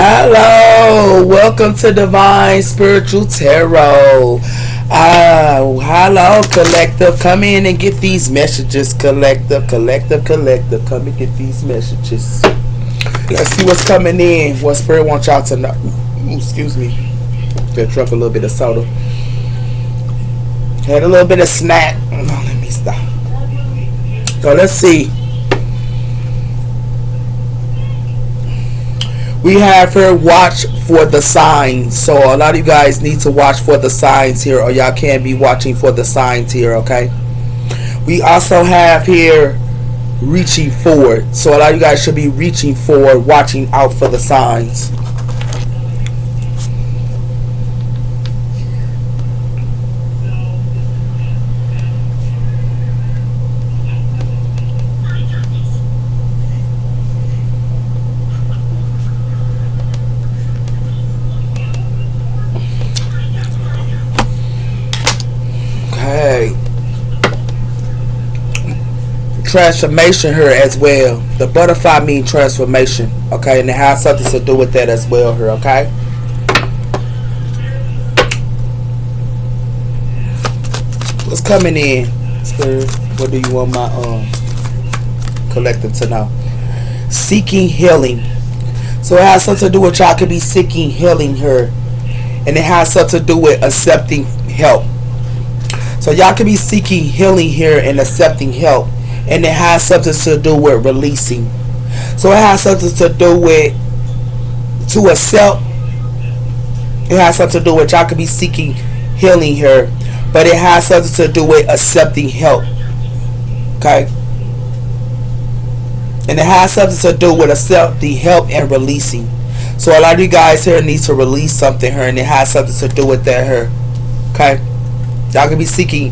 Hello, welcome to Divine Spiritual Tarot. Hello, collective. Come in and get these messages, collective. Come and get these messages. Let's see what's coming in. What Spirit wants y'all to know. Excuse me. Just drunk a little bit of soda. Had a little bit of snack. Oh, let me stop. So let's see. We have her watch for the signs. So a lot of you guys need to watch for the signs here, or y'all can't be watching for the signs here, okay? We also have here reaching forward. So a lot of you guys should be reaching forward, watching out for the signs. Transformation here as well. The butterfly means transformation, okay, and it has something to do with that as well here, okay. What's coming in, Spirit? What do you want my collective to know? Seeking healing. So it has something to do with y'all could be seeking healing here, and it has something to do with accepting help. So y'all could be seeking healing here and accepting help. And it has something to do with releasing. So it has something to do with to accept. It has something to do with y'all could be seeking healing here, but it has something to do with accepting help. Okay? And it has something to do with accepting help and releasing. So a lot of you guys here need to release something here, and it has something to do with that here. Okay? Y'all could be seeking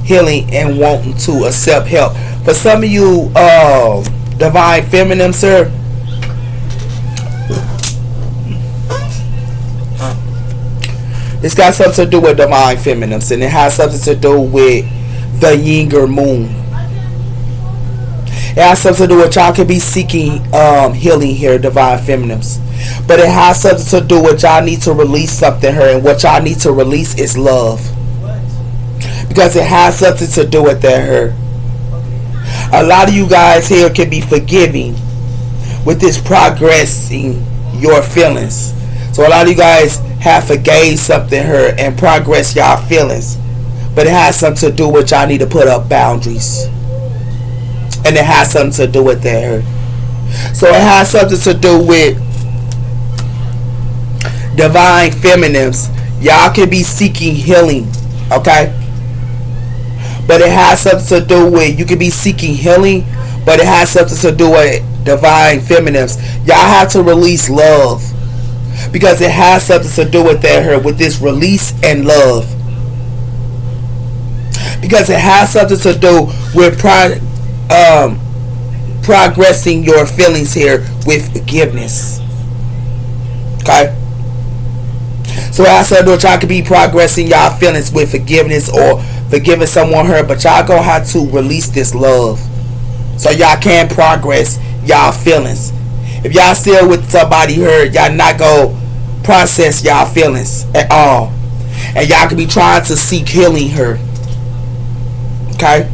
healing and wanting to accept help. For some of you divine feminine, sir, it's got something to do with divine feminine, and it has something to do with the younger moon. It has something to do with y'all could be seeking healing here, divine feminines, but it has something to do with y'all need to release something here, and what y'all need to release is love, because it has something to do with that here. A lot of you guys here can be forgiving with this progressing your feelings. So a lot of you guys have forgave something here and progress y'all feelings, but it has something to do with y'all need to put up boundaries, and it has something to do with that here. So it has something to do with divine feminines. Y'all can be seeking healing, okay? But it has something to do with, you could be seeking healing, but it has something to do with divine feminines. Y'all have to release love, because it has something to do with that here, with this release and love, because it has something to do with progressing your feelings here with forgiveness. Okay? So it has something to do with y'all could be progressing y'all feelings with forgiveness, or forgiving someone hurt, but y'all gonna have to release this love so y'all can progress y'all feelings. If y'all still with somebody hurt, y'all not gonna process y'all feelings at all, and y'all could be trying to seek healing here. Okay?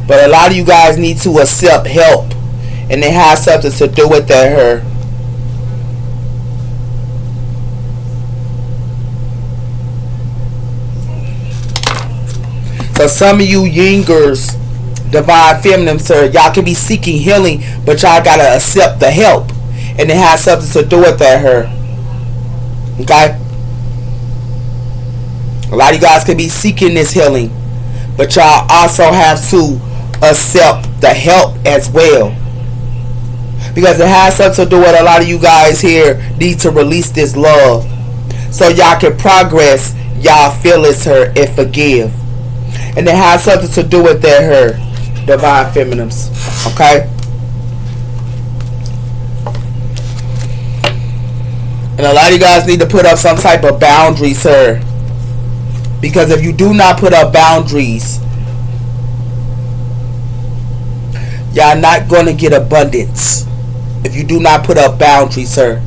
But a lot of you guys need to accept help, and it has something to do with that here. So some of you yingers, divine feminine, sir, y'all can be seeking healing, but y'all gotta accept the help, and it has something to do with that here. Okay? A lot of you guys can be seeking this healing, but y'all also have to accept the help as well, because it has something to do with a lot of you guys here need to release this love so y'all can progress y'all feelings her and forgive. And it has something to do with that her divine feminines. Okay? And a lot of you guys need to put up some type of boundaries here. Because if you do not put up boundaries, y'all not going to get abundance. If you do not put up boundaries, sir.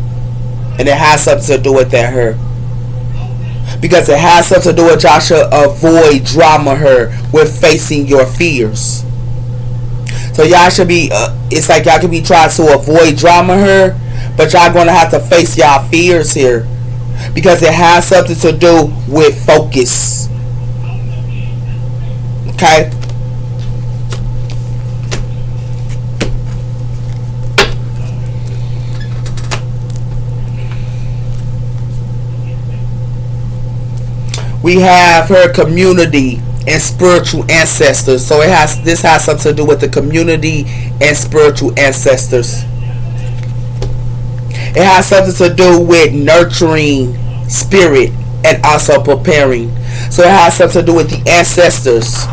And it has something to do with that, her. Because it has something to do with y'all should avoid drama, her, with facing your fears. So y'all should be, it's like y'all could be trying to avoid drama, her. But y'all going to have to face y'all fears here. Because it has something to do with focus. Okay? We have her community and spiritual ancestors. So this has something to do with the community and spiritual ancestors. It has something to do with nurturing spirit and also preparing. So it has something to do with the ancestors.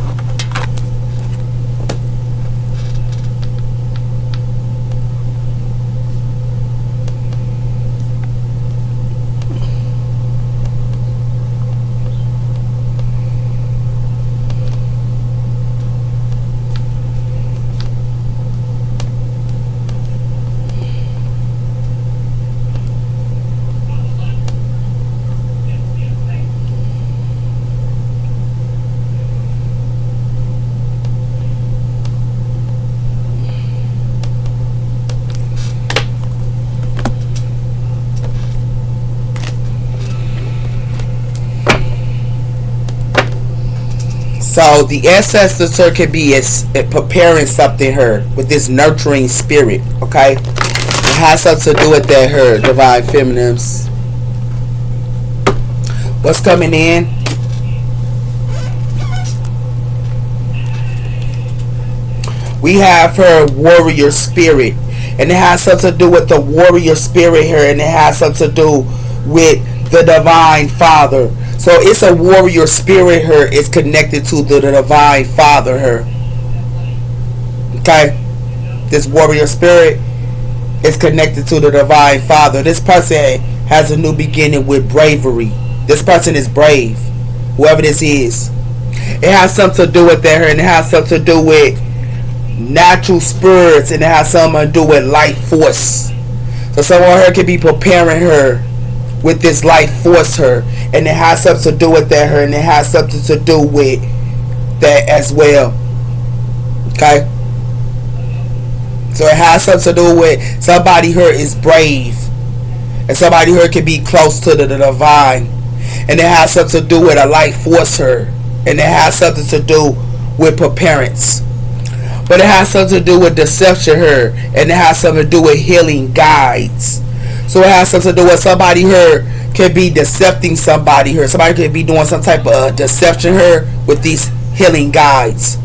So the ancestors her can be preparing something her with this nurturing spirit. Okay, it has something to do with that her divine feminines. What's coming in? We have her warrior spirit, and it has something to do with the warrior spirit here, and it has something to do with the divine father. So it's a warrior spirit her. It's connected to the divine father her. Okay? This warrior spirit is connected to the divine father. This person has a new beginning with bravery. This person is brave. Whoever this is. It has something to do with that her. And it has something to do with natural spirits. And it has something to do with life force. So someone her can be preparing her with this life force her, and it has something to do with that her, and it has something to do with that as well. Okay, so it has something to do with somebody her is brave, and somebody her can be close to the divine, and it has something to do with a life force her, and it has something to do with preparance, but it has something to do with deception her, and it has something to do with healing guides. So it has something to do with somebody here can be decepting somebody here. Somebody could be doing some type of deception here with these healing guides.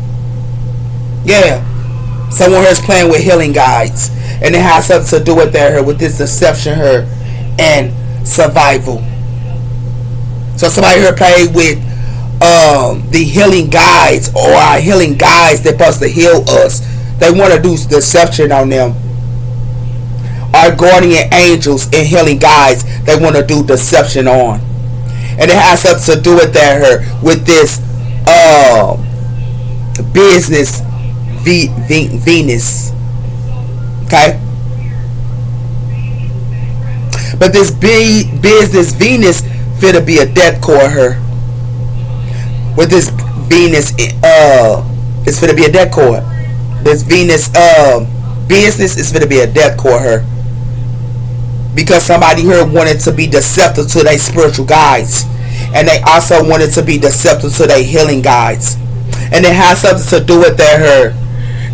Yeah. Someone here is playing with healing guides. And it has something to do with that here, with this deception here and survival. So somebody here played with the healing guides, or our healing guides that supposed to heal us. They want to do deception on them. Our guardian angels and healing guides, they want to do deception on. And it has something to do with that her, with this business Venus. Okay, but this business Venus fit to be a death core her. With this Venus it's fit to be a death core. This Venus business is fit to be a death core her. Because somebody here wanted to be deceptive to their spiritual guides. And they also wanted to be deceptive to their healing guides. And it has something to do with that her.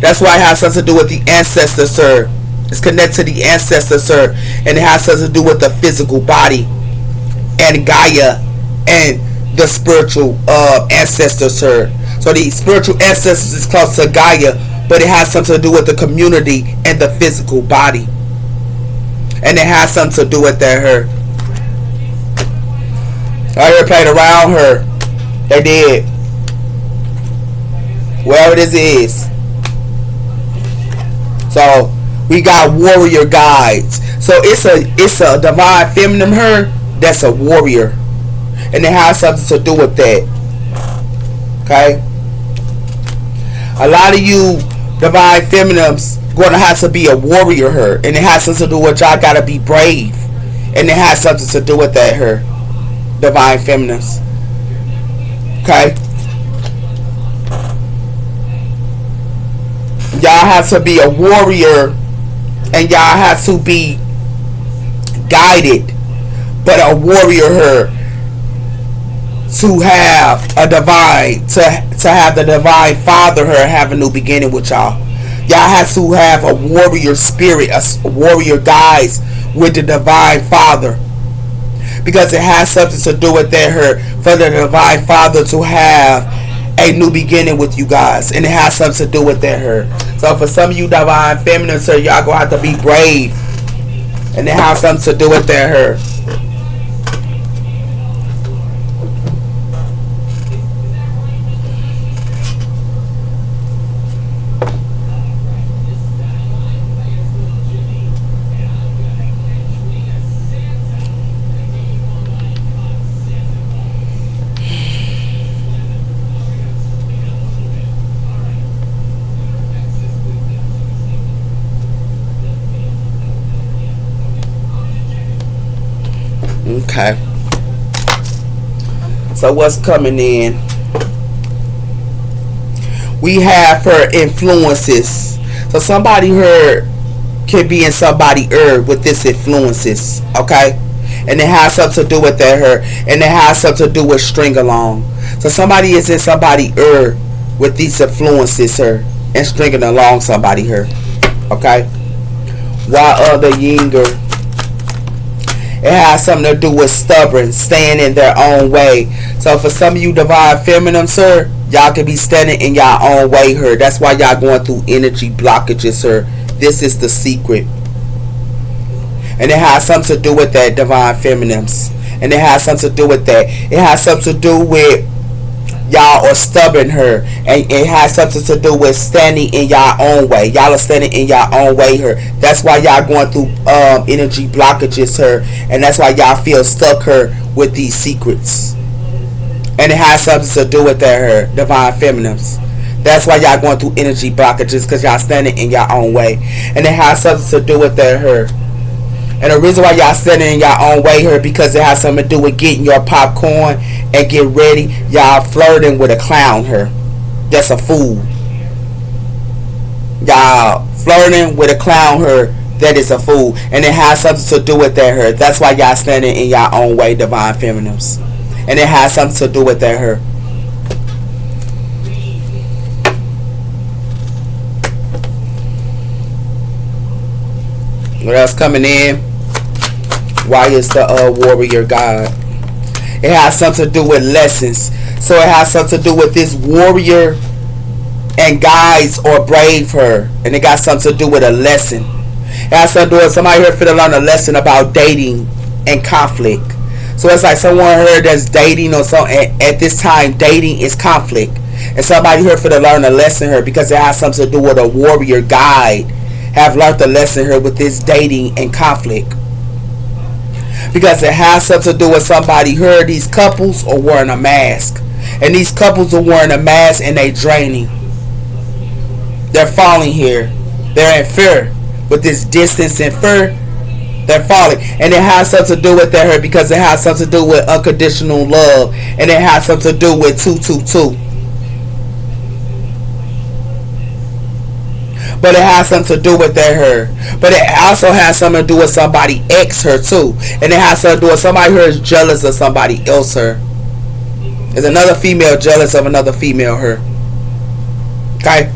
That's why it has something to do with the ancestors her. It's connected to the ancestors her. And it has something to do with the physical body. And Gaia. And the spiritual ancestors her. So the spiritual ancestors is close to Gaia. But it has something to do with the community and the physical body. And it has something to do with that her. I hear played around her. They did. Whatever this is. So we got warrior guides. So it's a divine feminine her that's a warrior. And it has something to do with that. Okay? A lot of you divine feminines gonna have to be a warrior her. And it has something to do with y'all gotta be brave. And it has something to do with that her. Divine feminines. Okay? Y'all have to be a warrior. And y'all have to be guided. But a warrior her. To have a divine, to have the divine father her have a new beginning with y'all. Y'all have to have a warrior spirit, a warrior guides with the divine father. Because it has something to do with that her, for the divine father to have a new beginning with you guys. And it has something to do with that her. So for some of you divine feminine, sir, y'all gonna have to be brave. And it has something to do with that her. Okay. So what's coming in? We have her influences. So somebody here can be in somebody with this influences. Okay. And it has something to do with that her. And it has something to do with string along. So somebody is in somebody with these influences her. And stringing along somebody here. Okay. While other younger, it has something to do with stubborn, staying in their own way. So for some of you divine feminine, sir, y'all can be standing in your own way here. That's why y'all going through energy blockages, sir. This is the secret. And it has something to do with that, divine feminines. And it has something to do with that. It has something to do with y'all are stubborn her. And it has something to do with standing in y'all own way. Y'all are standing in y'all own way her. That's why y'all going through energy blockages her. And that's why y'all feel stuck her with these secrets. And it has something to do with that her, divine feminines. That's why y'all going through energy blockages, because y'all standing in y'all own way. And it has something to do with that her. And the reason why y'all standing in your own way here, because it has something to do with getting your popcorn and get ready. Y'all flirting with a clown here. That's a fool. Y'all flirting with a clown here. That is a fool. And it has something to do with that here. That's why y'all standing in your own way, divine feminines. And it has something to do with that here. What else coming in? Why is the warrior god? It has something to do with lessons. So it has something to do with this warrior and guides or brave her. And it got something to do with a lesson. It has something to do with somebody here for to learn a lesson about dating and conflict. So it's like someone here that's dating or something. At this time, dating is conflict. And somebody here for to learn a lesson here, because it has something to do with a warrior guide. Have learned the lesson here with this dating and conflict. Because it has something to do with somebody here. These couples are wearing a mask. And these couples are wearing a mask and they draining. They're falling here. They're in fear. With this distance and fear, they're falling. And it has something to do with that here, because it has something to do with unconditional love. And it has something to do with 222. But it has something to do with that her. But it also has something to do with somebody ex her too. And it has something to do with somebody who is jealous of somebody else her. There's another female jealous of another female her. Okay?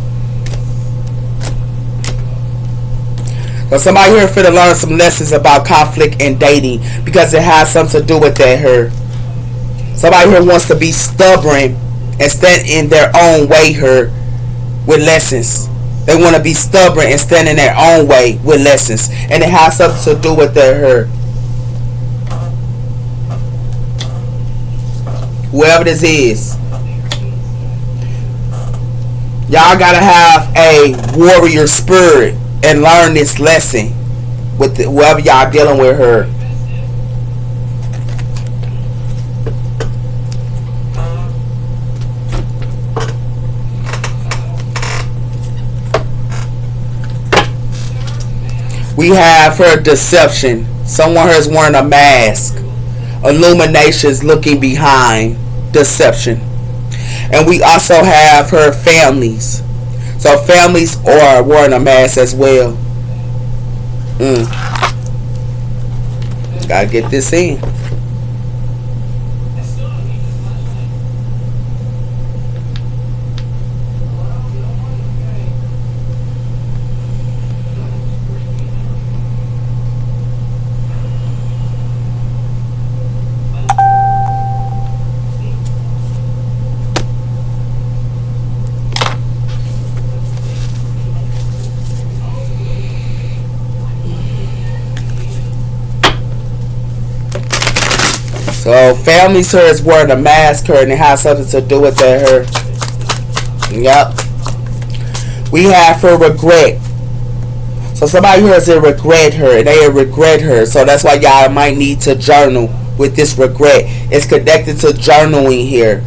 So somebody here for to learn some lessons about conflict and dating, because it has something to do with that her. Somebody here wants to be stubborn and stand in their own way her with lessons. They want to be stubborn and stand in their own way with lessons. And it has something to do with their her. whoever this is. Y'all gotta have a warrior spirit and learn this lesson with whoever y'all dealing with her. We have her deception. Someone here is wearing a mask. Illuminations looking behind deception. And we also have her families. So families are wearing a mask as well. Gotta get this in. So families her is wearing a mask her and it has something to do with her. Yep. We have her regret. So somebody here is a regret her and they regret her. So that's why y'all might need to journal with this regret. It's connected to journaling here.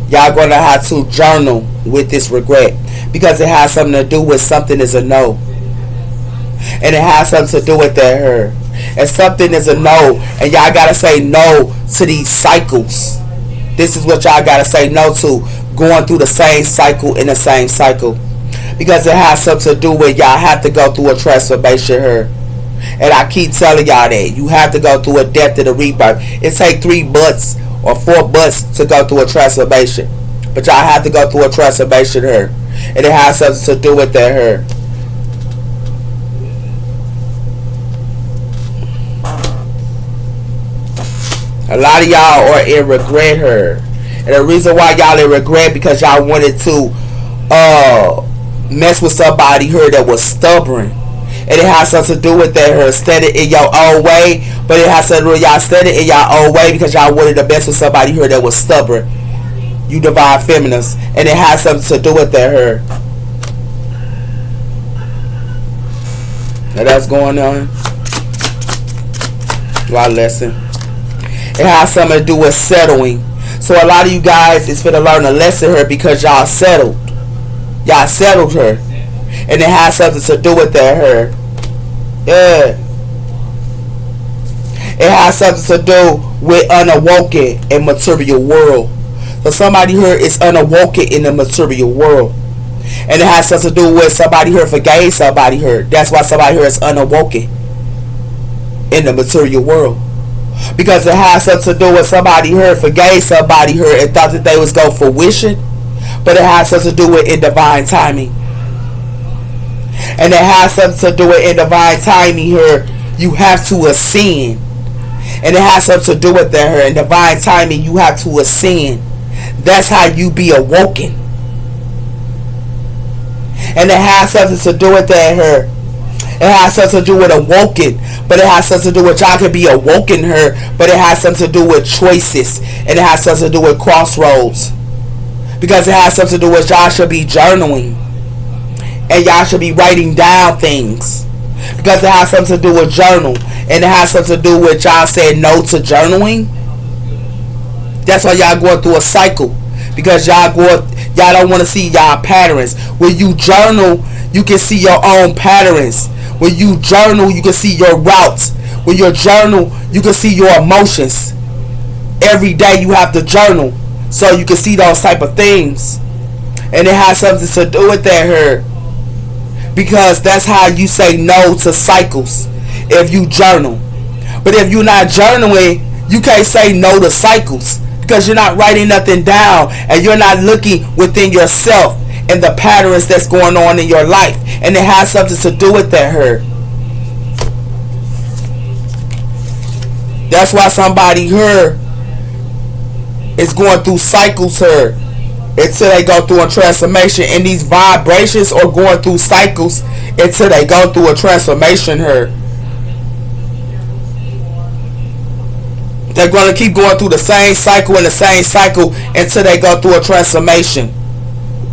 Y'all gonna have to journal with this regret because it has something to do with something is a no. And it has something to do with her. And something is a no. And y'all gotta say no to these cycles. This is what y'all gotta say no to. Going through the same cycle in the same cycle. Because it has something to do with y'all have to go through a transformation here. And I keep telling y'all that. You have to go through a death and a rebirth. It takes 3 butts or 4 butts to go through a transformation. But y'all have to go through a transformation here. And it has something to do with that here. A lot of y'all are in regret her. And the reason why y'all in regret because y'all wanted to mess with somebody here that was stubborn. And it has something to do with that her standing in your own way. But it has something to do with y'all standing in your own way because y'all wanted to mess with somebody here that was stubborn. You divine feminists. And it has something to do with that her. Now that's going on. Our lesson. It has something to do with settling. So a lot of you guys is finna learn a lesson here because y'all settled. Y'all settled her. And it has something to do with that her. Yeah. It has something to do with unawoken in material world. So somebody here is unawoken in the material world. And it has something to do with somebody here forgave somebody here. That's why somebody here is unawoken in the material world. Because it has something to do with somebody here forgave somebody here and thought that they was going for wishing. But it has something to do with in divine timing. And it has something to do with in divine timing here. You have to ascend. And it has something to do with that here. In divine timing you have to ascend. That's how you be awoken. And it has something to do with that here. It has something to do with awoken. But it has something to do with y'all can be awoken her. But it has something to do with choices. And it has something to do with crossroads. Because it has something to do with y'all should be journaling. And y'all should be writing down things. Because it has something to do with journal. And it has something to do with y'all saying no to journaling. That's why y'all going through a cycle. Because y'all don't want to see y'all patterns. When you journal, you can see your own patterns. When you journal, you can see your routes. When you journal, you can see your emotions. Every day you have to journal. So you can see those type of things. And it has something to do with that here. Because that's how you say no to cycles. If you journal. But if you're not journaling, you can't say no to cycles. Because you're not writing nothing down. And you're not looking within yourself. And the patterns that's going on in your life. And it has something to do with that her. That's why somebody here is going through cycles here. Until they go through a transformation. And these vibrations are going through cycles. Until they go through a transformation here. They're going to keep going through the same cycle and the same cycle until they go through a transformation.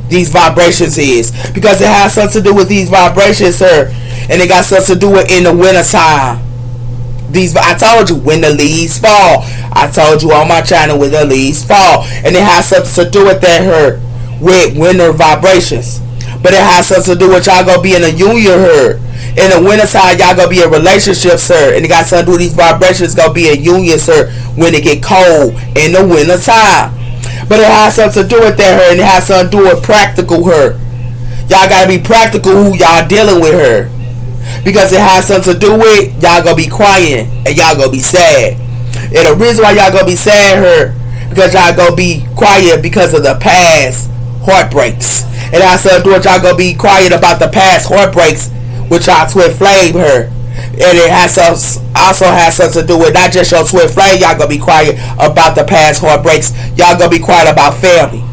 These vibrations is because it has something to do with these vibrations, sir, and it got something to do with in the winter time. I told you when the leaves fall. I told you on my channel when the leaves fall, and it has something to do with that her with winter vibrations. But it has something to do with y'all gonna be in a union her. In the winter time, y'all gonna be in relationships, sir, and it got something to do with these vibrations gonna be in union, sir, when it get cold in the winter time. But it has something to do with that her, and it has something to do with practical her. Y'all gotta be practical who y'all dealing with her. Because it has something to do with y'all gonna be crying and y'all gonna be sad. And the reason why y'all gonna be sad her because y'all gonna be quiet because of the past heartbreaks. It has something to do with y'all gonna be quiet about the past heartbreaks with y'all twin flame her. And it has also has something to do with not just your twin flame. Y'all gonna be quiet about the past heartbreaks. Y'all gonna be quiet about family.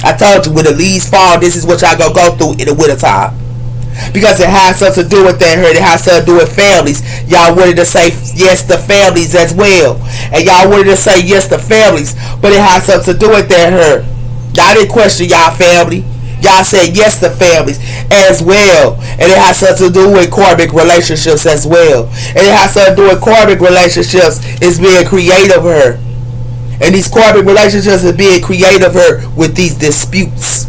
I told you when the leaves fall, this is what y'all gonna go through in the winter time. Because it has something to do with that hurt. It has something to do with families. Y'all wanted to say yes to families as well. And y'all wanted to say yes to families. But it has something to do with that hurt. Y'all didn't question y'all family. Y'all said yes to families as well. And it has something to do with karmic relationships as well. And it has something to do with karmic relationships is being creative her. And these karmic relationships is being creative her with these disputes.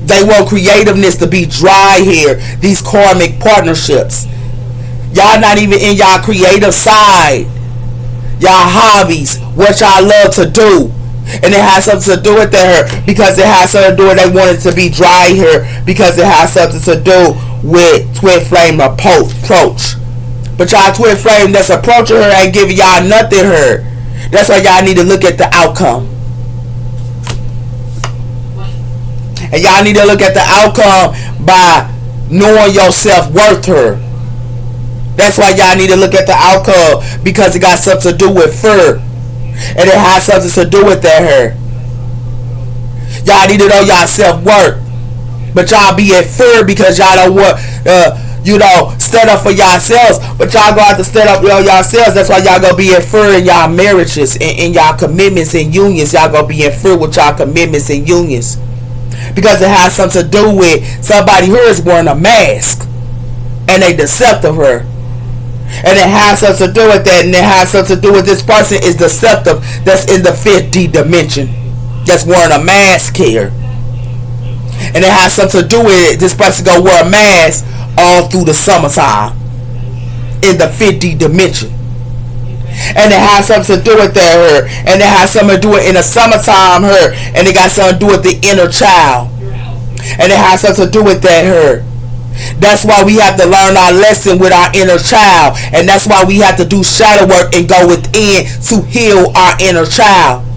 They want creativeness to be dry here. These karmic partnerships. Y'all not even in y'all creative side. Y'all hobbies. What y'all love to do. And it has something to do with her. Because it has something to do with they want it to be dry here. Because it has something to do with twin flame approach. But y'all twin flame that's approaching her ain't giving y'all nothing her. That's why y'all need to look at the outcome. And y'all need to look at the outcome by knowing your self-worth her. That's why y'all need to look at the outcome because it got something to do with fur. And it has something to do with that her. Y'all need to know y'all self-worth. But y'all be at fur because y'all don't want, stand up for yourselves. But y'all gonna have to stand up for yourselves. That's why y'all gonna be at fur in y'all marriages, in y'all commitments and unions. Y'all gonna be at fur with y'all commitments and unions. Because it has something to do with somebody who is wearing a mask and they deceptive her. And it has something to do with that. And it has something to do with this person is deceptive that's in the 5D dimension. That's wearing a mask here. And it has something to do with this person gonna wear a mask all through the summertime. In the 5D dimension. And it has something to do with that her. And it has something to do with in the summertime her. And it got something to do with the inner child. And it has something to do with that her. That's why we have to learn our lesson with our inner child. And that's why we have to do shadow work and go within to heal our inner child.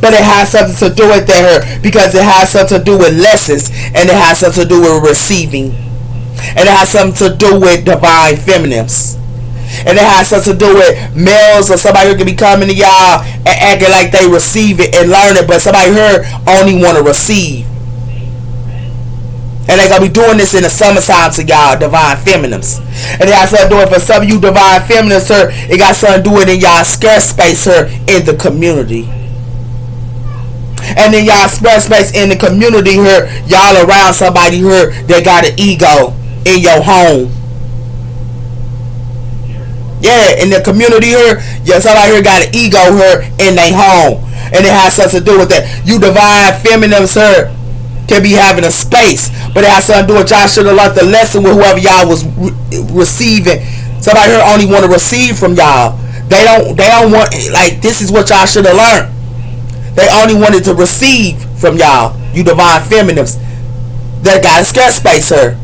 But it has something to do with that her. Because it has something to do with lessons. And it has something to do with receiving. And it has something to do with divine feminines. And it has something to do with males or somebody who can be coming to y'all and acting like they receive it and learn it, but somebody here only want to receive. And they're going to be doing this in the summertime to y'all, divine feminines. And it has something to do with, for some of you divine feminines, sir, it got something to do with in y'all scarce space, sir, in the community. And in y'all scarce space in the community here, y'all around somebody here that got an ego in your home. Yeah, in the community here, yeah, somebody here got an ego here in their home. And it has something to do with that. You divine feminine, sir, can be having a space. But it has something to do with y'all should have learned the lesson with whoever y'all was receiving. Somebody here only want to receive from y'all. They don't want, like, this is what y'all should have learned. They only wanted to receive from y'all. You divine feminines. That got a scarce space here.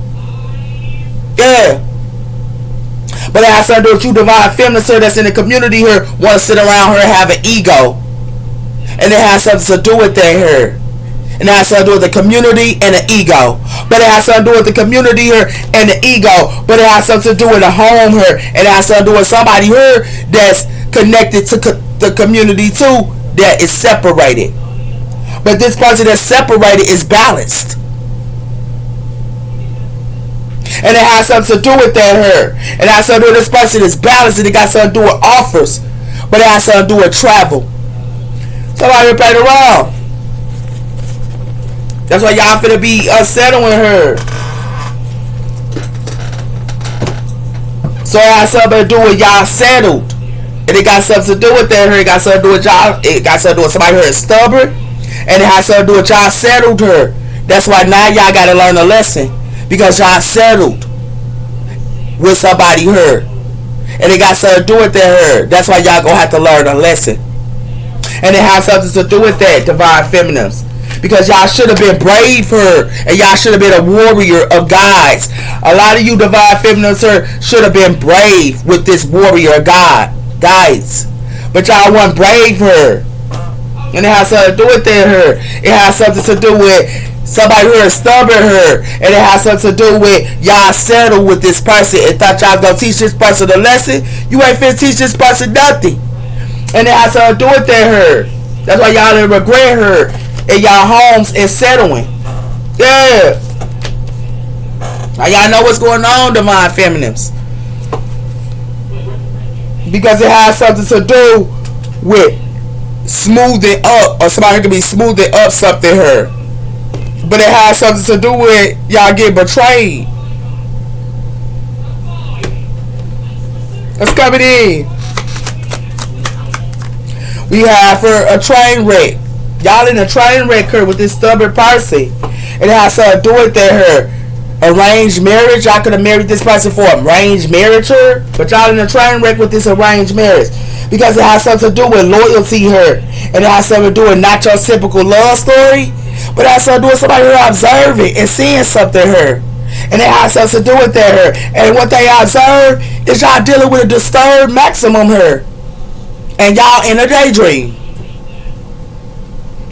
Yeah. But it has something to do with you divine feminine sir that's in the community here want to sit around her have an ego. And it has something to do with that here. And it has something to do with the community and the ego. But it has something to do with the community here and the ego. But it has something to do with the home here. And it has something to do with somebody here that's connected to the community too that is separated. But this person that's separated is balanced. And it has something to do with that her. And it has something to do with this person is balanced, and it got something to do with offers. But it has something to do with travel. Somebody played around. That's why y'all finna be unsettling her. So it has something to do with y'all settled. And it got something to do with that her. It got something to do with y'all. It got something to do with somebody her is stubborn. And it has something to do with y'all settled her. That's why now y'all gotta learn a lesson. Because y'all settled with somebody her. And it got something to do with that her. That's why y'all gonna have to learn a lesson. And it has something to do with that, divine feminines. Because y'all should have been brave her. And y'all should have been a warrior of guys. A lot of you divine feminines her should have been brave with this warrior of God. Guys. But y'all weren't brave her. And it has something to do with that her. It has something to do with somebody who is stubborn her. And it has something to do with y'all settle with this person and thought y'all gonna teach this person a lesson. You ain't finna teach this person nothing. And it has something to do with that her. That's why y'all didn't regret her in y'all homes and settling. Yeah. Now y'all know what's going on, divine feminines. Because it has something to do with smoothing up, or somebody could be smoothing up something her. But it has something to do with y'all getting betrayed. Let's coming in. We have her a train wreck. Y'all in a train wreck her with this stubborn person. And it has something to do with that her. Arranged marriage. Y'all could have married this person for arranged marriage her. But y'all in a train wreck with this arranged marriage. Because it has something to do with loyalty her. And it has something to do with not your typical love story. But it has something to do with somebody who observing and seeing something her. And it has something to do with that her. And what they observe is y'all dealing with a disturbed maximum her. And y'all in a daydream.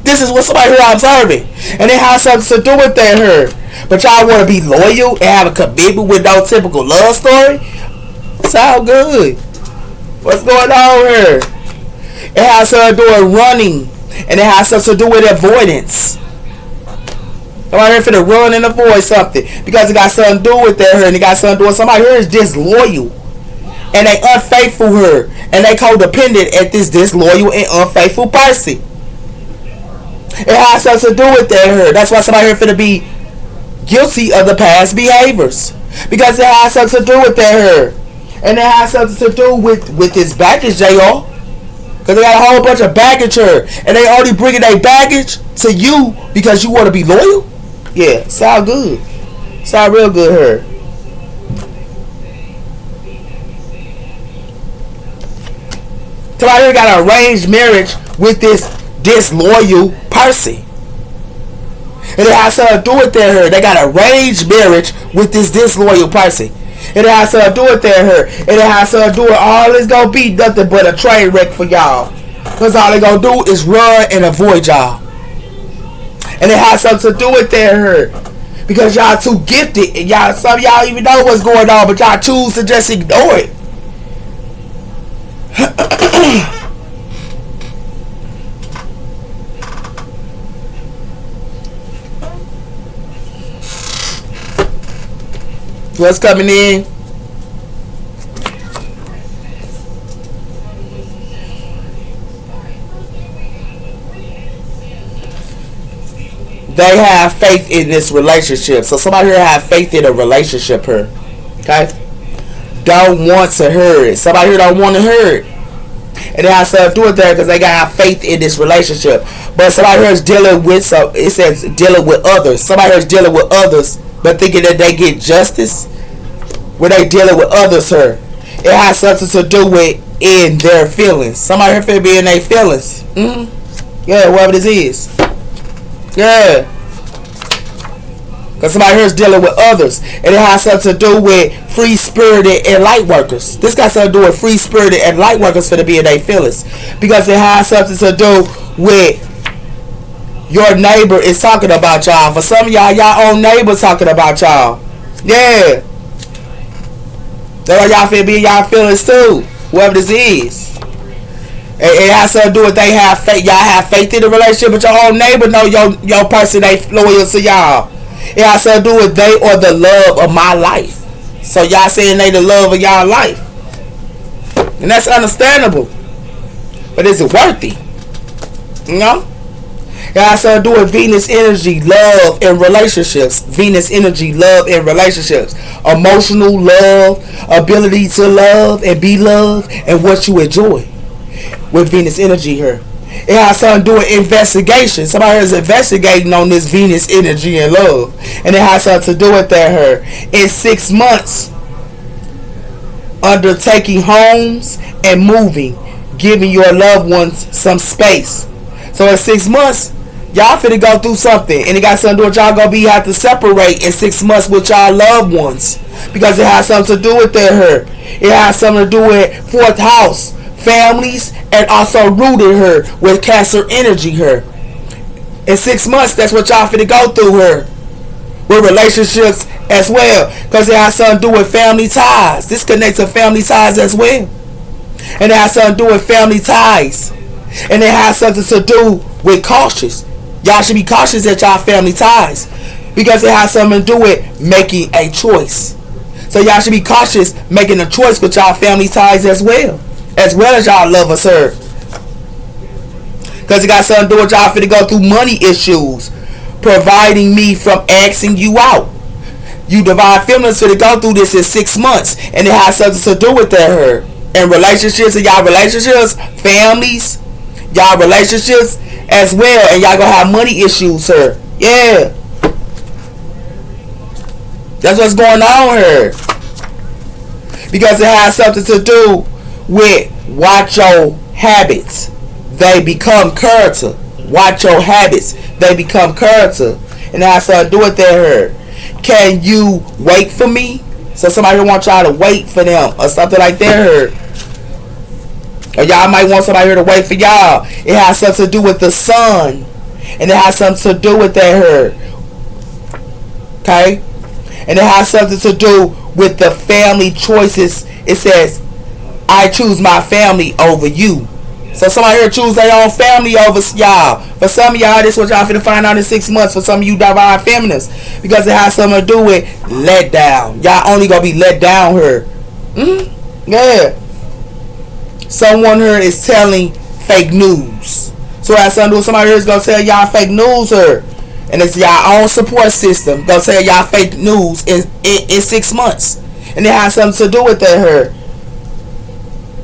This is what somebody who observing. And it has something to do with that her. But y'all want to be loyal and have a commitment with no typical love story? Sound good. What's going on here? It has something to do with running. And it has something to do with avoidance. Somebody here finna run and avoid something. Because it got something to do with that her. And it got something to do with somebody here is disloyal. And they unfaithful her. And they codependent at this disloyal and unfaithful person. It has something to do with that her. That's why somebody here finna be guilty of the past behaviors. Because it has something to do with that her. And it has something to do with this baggage, y'all. Because they got a whole bunch of baggage her. And they only bringing their baggage to you because you want to be loyal. Yeah, sound good. Sound real good her. Somebody here got an arranged marriage with this disloyal person. And it has something to do with that her. They got an arranged marriage with this disloyal person. And it has something to do with that her. And it has something to do with all it's gonna be nothing but a train wreck for y'all. Because all they gonna do is run and avoid y'all. And it has something to do with that her. Because y'all too gifted. And y'all, some of y'all even know what's going on, but y'all choose to just ignore it. What's coming in? They have faith in this relationship. So somebody here have faith in a relationship here. Okay? Don't want to hear it. Somebody here don't want to hear it. And it has something to do with that because they got faith in this relationship. But somebody here is dealing with, so it says dealing with others. Somebody here is dealing with others, but thinking that they get justice when they dealing with others here. It has something to do with in their feelings. Somebody here finna be in their feelings. Yeah, whatever this is. Yeah. Because somebody here is dealing with others. And it has something to do with free-spirited and light workers. This got something to do with free-spirited and light workers for to be in their feelings. Because it has something to do with your neighbor is talking about y'all. For some of y'all, y'all own neighbor talking about y'all. Yeah. That's why y'all finna be in y'all feelings too. Whoever this is. It has something to do with they have faith. Y'all have faith in the relationship, but your own neighbor know your person ain't loyal to y'all. It has something to do with they or the love of my life. So y'all saying they the love of y'all life. And that's understandable. But is it worthy? You know? It has something to do with Venus energy, love, and relationships. Venus energy, love, and relationships. Emotional love, ability to love and be loved, and what you enjoy with Venus energy here. It has something to do with investigation. Somebody is investigating on this Venus energy and love. And it has something to do with that here. In 6 months, undertaking homes and moving, giving your loved ones some space. So in 6 months, y'all finna go through something, and it got something to do with y'all gonna have to separate in 6 months with y'all loved ones, because it has something to do with that her. It has something to do with 4th house, families, and also rooted her with Cancer energy her. In 6 months, that's what y'all finna go through her. With relationships as well, because it has something to do with family ties. This connects to family ties as well. And it has something to do with family ties. And it has something to do with cautious. Y'all should be cautious at y'all family ties, because it has something to do with making a choice. So y'all should be cautious making a choice with y'all family ties as well as y'all lovers her. Because it got something to do with y'all finna go through money issues, providing me from asking you out. You divine feminines finna go through this in 6 months, and it has something to do with that her. And relationships, and y'all relationships, families, y'all relationships as well, and y'all gonna have money issues here. Yeah, that's what's going on here, because it has something to do with watch your habits, they become character. Watch your habits, they become character. And it has something to do with that here. Can you wait for me? So somebody want y'all to wait for them or something like that here. Or y'all might want somebody here to wait for y'all. It has something to do with the sun. And it has something to do with that here. Okay? And it has something to do with the family choices. It says, I choose my family over you. So somebody here choose their own family over y'all. For some of y'all, this is what y'all finna find out in 6 months. For some of you divine feminists, because it has something to do with let down. Y'all only gonna be let down here. Yeah. Someone here is telling fake news. So it has something to do with somebody here is gonna tell y'all fake news here. And it's y'all own support system gonna tell y'all fake news in 6 months. And it has something to do with that here.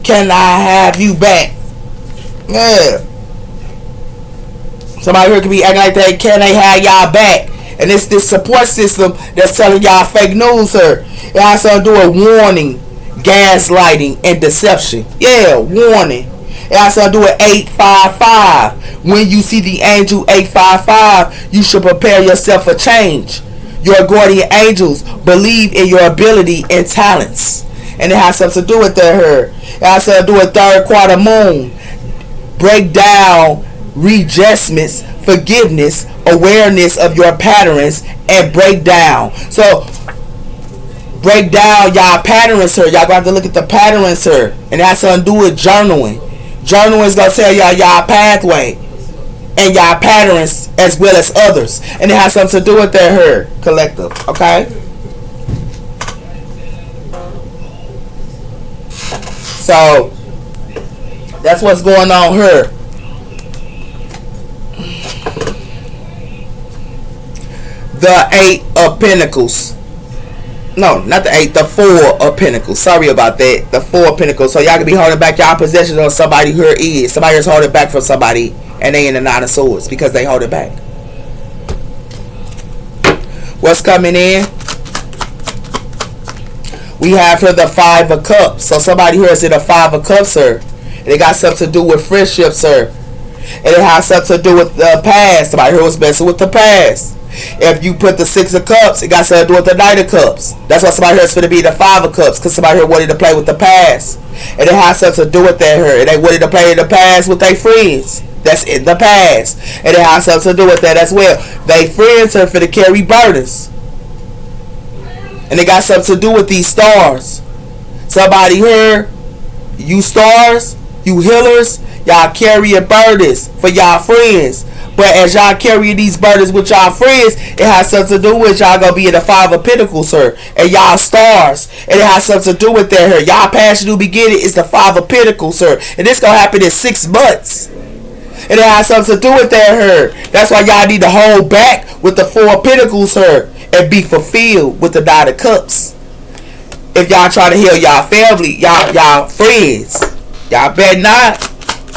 Can I have you back? Yeah. Somebody here could be acting like that. Can they have y'all back? And it's this support system that's telling y'all fake news here. It has something to do with warning, gaslighting, and deception. Yeah, warning. It has something to do with 855. When you see the angel 855, you should prepare yourself for change. Your guardian angels believe in your ability and talents. And it has something to do with that here. It has something to do with 3rd quarter moon. Break down readjustments, forgiveness, awareness of your patterns, and break down. So break down y'all patterns here. Y'all got to look at the patterns here. And it has something to do with journaling. Journaling is going to tell y'all pathway and y'all patterns as well as others. And it has something to do with that here, collective. Okay? So that's what's going on here. The 8 of Pentacles. No, not the 8, the 4 of Pentacles. Sorry about that. The 4 of Pentacles. So y'all can be holding back y'all possessions on somebody here is. Somebody is holding back from somebody, and they in the 9 of Swords because they hold it back. What's coming in? We have here the 5 of Cups. So somebody here is in a 5 of Cups, sir. And it got something to do with friendship, sir. And it has something to do with the past. Somebody here was messing with the past. If you put the 6 of Cups, it got something to do with the Knight of Cups. That's why somebody here is going to be the 5 of Cups, because somebody here wanted to play with the past. And it has something to do with that here. And they wanted to play in the past with their friends. That's in the past. And it has something to do with that as well. They friends are going to carry burdens. And it got something to do with these stars. Somebody here, you stars, you healers, y'all carrying burdens for y'all friends. But as y'all carry these burdens with y'all friends, it has something to do with y'all gonna be in the Five of Pentacles, sir. And y'all stars. And it has something to do with that, her. Y'all passion new beginning is the Five of Pentacles, sir. And this gonna happen in 6 months. And it has something to do with that, her. That's why y'all need to hold back with the Four of Pentacles, her. And be fulfilled with the Nine of Cups. If y'all try to heal y'all family, y'all friends. Y'all better not.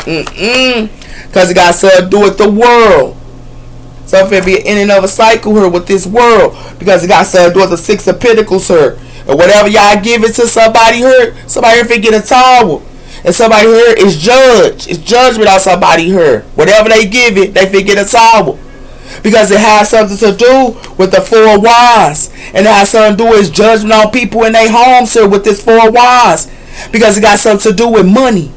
Because it got something to do with the world. So if it be in and of a cycle here with this world. Because it got something to do with the Six of Pentacles here. And whatever y'all give it to somebody here, somebody here get a towel. And somebody here is judged. It's judgment on somebody here. Whatever they give it, they get a towel. Because it has something to do with the Four of Wands. And it has something to do with judgment on people in their homes here with this Four of Wands. Because it got something to do with money.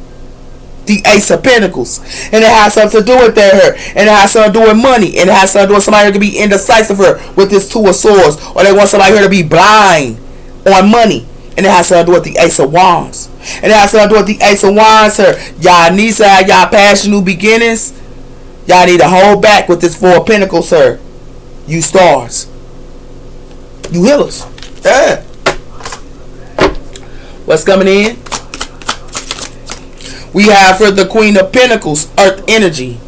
The Ace of Pentacles. And it has something to do with that here. And it has something to do with money. And it has something to do with somebody who can be indecisive here with this Two of Swords. Or they want somebody here to be blind on money. And it has something to do with the Ace of Wands. And it has something to do with the Ace of Wands here. Y'all need to have y'all passion new beginnings. Y'all need to hold back with this Four of Pentacles, sir. You stars. You healers. Yeah. What's coming in? We have for the Queen of Pentacles, Earth energy.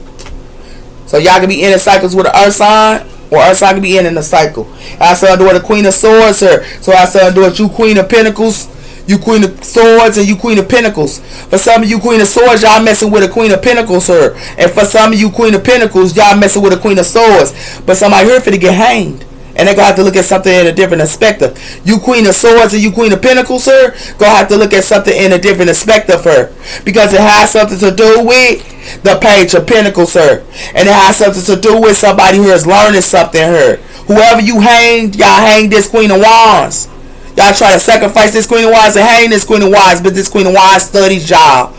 So y'all can be in the cycles with the Earth sign, or Earth sign can be in the cycle. I said I do with the Queen of Swords, sir. So I said I do with you Queen of Pentacles, you Queen of Swords, and you Queen of Pentacles. For some of you Queen of Swords, y'all messing with a Queen of Pentacles, sir. And for some of you Queen of Pentacles, y'all messing with a Queen of Swords. But somebody here for to get hanged. And they're going to have to look at something in a different perspective. You Queen of Swords and you Queen of Pentacles, sir, going to have to look at something in a different perspective, her. Because it has something to do with the Page of Pentacles, sir. And it has something to do with somebody who is learning something, her. Whoever you hanged, y'all hang this Queen of Wands. Y'all try to sacrifice this Queen of Wands and hang this Queen of Wands, but this Queen of Wands studies y'all.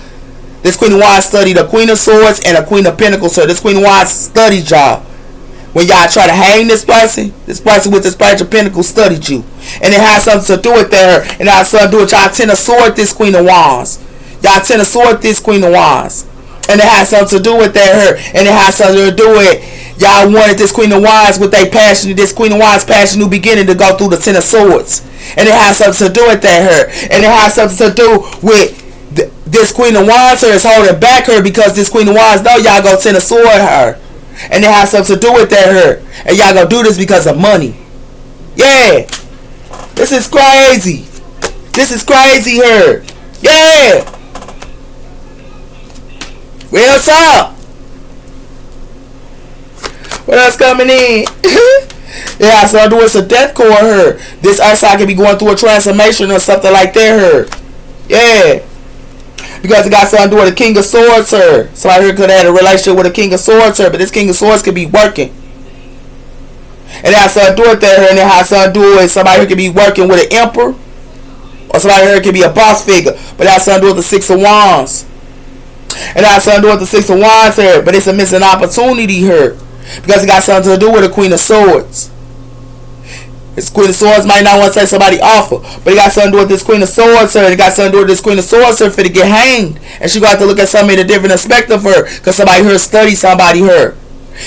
This Queen of Wands studied the Queen of Swords and the Queen of Pentacles, sir. This Queen of Wands studied y'all. When y'all try to hang this person with this Page of Pentacles studied you. And it has something to do with that. And it has something to do with y'all Ten of Swords, this Queen of Wands. Y'all Ten of Swords, this Queen of Wands. And it has something to do with that. And it has something to do with y'all wanted this Queen of Wands with their passion, this Queen of Wands passion new beginning to go through the Ten of Swords. And it has something to do with that. And it has something to do with this Queen of Wands here is holding back her because this Queen of Wands know y'all go Ten of Swords her. And it has something to do with that her. And y'all gonna do this because of money. Yeah. This is crazy. This is crazy her. Yeah. Real talk. What else coming in? It has something to do with a death core her. This Earth sign could be going through a transformation or something like that her. Yeah. Because it got something to do with the King of Swords, sir. Somebody here could have had a relationship with a King of Swords, sir. But this King of Swords could be working. And it has something to do with that, and it has something to do with somebody who could be working with an emperor. Or somebody here could be a boss figure. But it has something to do with the Six of Wands. And it has something to do with the Six of Wands here. But it's a missing opportunity here. Because it got something to do with the Queen of Swords. This Queen of Swords might not want to take somebody off her, but it got something to do with this Queen of Swords, sir. It got something to do with this Queen of Swords, sir, for to get hanged. And she got to look at something in a different perspective of her, because somebody here study somebody here.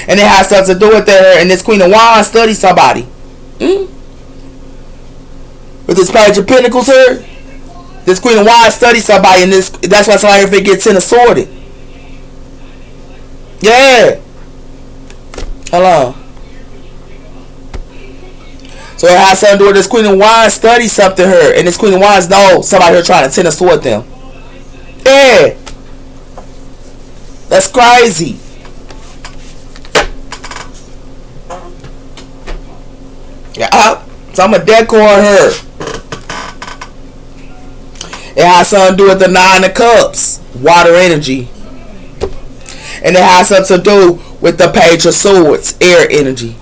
And it has something to do with her, and this Queen of Wands study somebody. With this Page of Pentacles here, this Queen of Wands study somebody, and that's why somebody here gets Ten of Swords. Yeah. Hello. So it has something to do with this Queen of Wands study something her. And this Queen of Wands knows somebody here trying to Ten of Swords them. Yeah. That's crazy. Yeah. So I'm a decor her. It has something to do with the Nine of Cups. Water energy. And it has something to do with the Page of Swords. Air energy.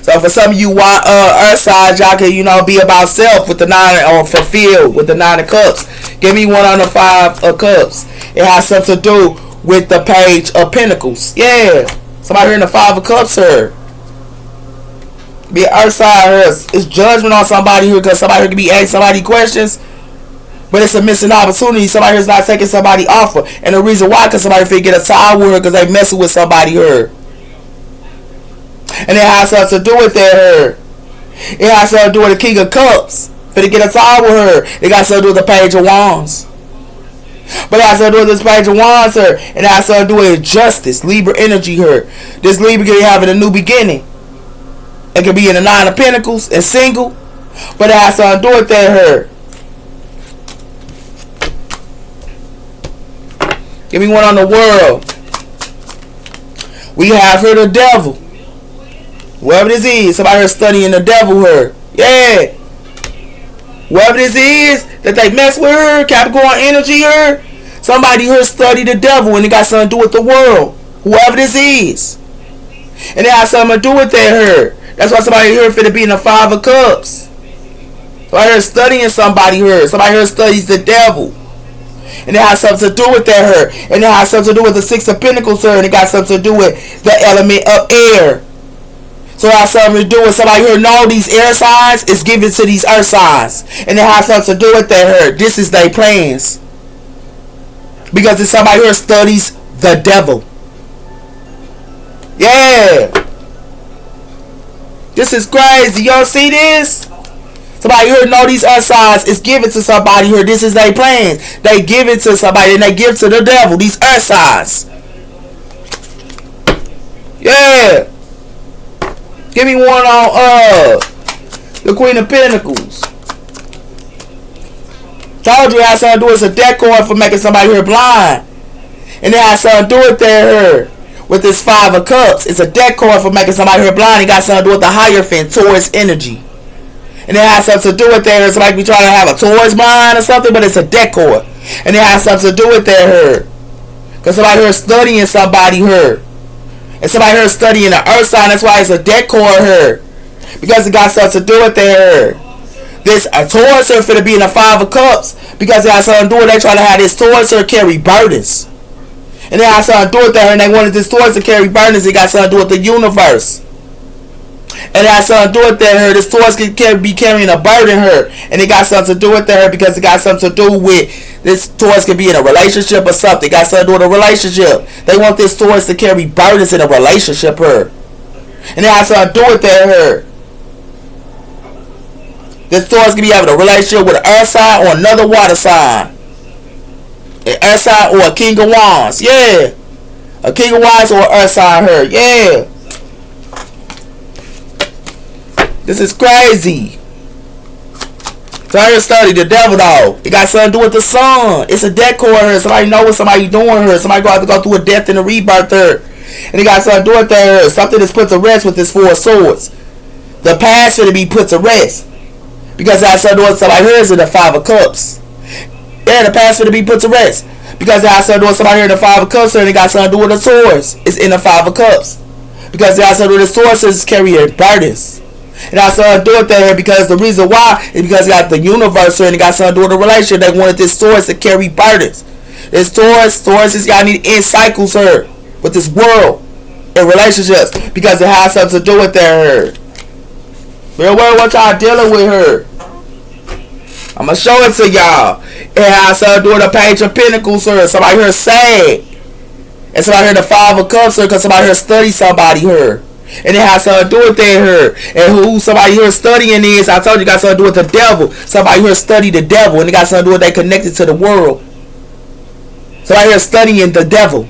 So for some of you Earth signs, y'all can, be about self with the Nine, or fulfilled with the Nine of Cups. Give me one on the Five of Cups. It has something to do with the Page of Pentacles. Yeah. Somebody here in the Five of Cups here. Be an Earth sign here. It's judgment on somebody here because somebody here can be asking somebody questions. But it's a missing opportunity. Somebody here's not taking somebody off her. And the reason why, because somebody here get a towel with her because they messing with somebody here. And it has something to do with that her. It has something to do with the King of Cups. Finna get us all with her. It got something to do with the Page of Wands. But it has something to do with this Page of Wands her. And it has something to do with justice. Libra energy her. This Libra can be having a new beginning. It could be in the Nine of Pentacles and single. But it has something to do with that her. Give me one on the world. We have her the devil. Whoever this is, somebody here studying the devil her. Yeah. Whoever this is that they mess with her, Capricorn energy her. Somebody here study the devil and it got something to do with the world. Whoever this is. And it has something to do with that her. That's why somebody here finna be in the Five of Cups. Somebody here studying somebody here. Somebody here studies the devil. And it has something to do with that her. And it has something to do with the Six of Pentacles her. And it got something to do with the element of air. So it has something to do with somebody here know these air signs is given to these earth signs. And it has something to do with that her. This is their plans. Because it's somebody here studies the devil. Yeah. This is crazy. Y'all see this? Somebody here know these earth signs is given to somebody here. This is their plans. They give it to somebody and they give to the devil. These earth signs. Yeah. Give me one on the Queen of Pentacles. Told you it has something to do with a deck card for making somebody here blind. And it has something to do with that here. With this Five of Cups. It's a deck card for making somebody here blind. It got something to do with the Hierophant, Taurus energy. And it has something to do with that. Somebody be trying to have a Taurus mind or something, but it's a deck card. And it has something to do with that here. Because somebody here studying somebody here. And somebody here studying the earth sign. That's why it's a deck card here. Because it got something to do with that here. This Taurus here finna be in the Five of Cups. Because it has something to do with they trying to have this Taurus here carry burdens. And it has something to do with that here. And they wanted this Taurus to carry burdens. It got something to do with the universe. And it has something to do with that her. This Taurus can be carrying a burden her. And it got something to do with that her because it got something to do with this Taurus can be in a relationship or something. It got something to do with a relationship. They want this Taurus to carry burdens in a relationship her. And it has something to do with that her. This Taurus can be having a relationship with an earth sign or another water sign. An earth sign or a King of Wands. Yeah. A King of Wands or an earth sign her. Yeah. This is crazy. So I heard study the devil though. It got something to do with the sun. It's a death cord her. Somebody know what somebody doing her. Somebody have to go through a death and a rebirth her. And it got something to do with that her. Something that's put to rest with this Four of Swords. The past should be put to rest. Because that's something to do with somebody here is in the Five of Cups. Yeah, the past should be put to rest. Because that's something to do with somebody here in the Five of Cups and it got something to do with the Taurus. It's in the Five of Cups. Because that's something to do with the Taurus is carrying burdens. And I saw her do it there because the reason why is because it got the universe and it got something to do with the relationship. They wanted this Taurus to carry burdens. This Taurus is got need in cycles her with this world and relationships because it has something to do with her. Real world, what y'all dealing with her? I'm gonna show it to y'all. It has something to do with the Page of Pentacles her. Somebody here sad. And somebody here the Five of Cups her because somebody here study somebody her. And it has something to do with that her. And who somebody here studying is, I told you, got something to do with the devil. Somebody here study the devil. And it got something to do with they connected to the world. Somebody here studying the devil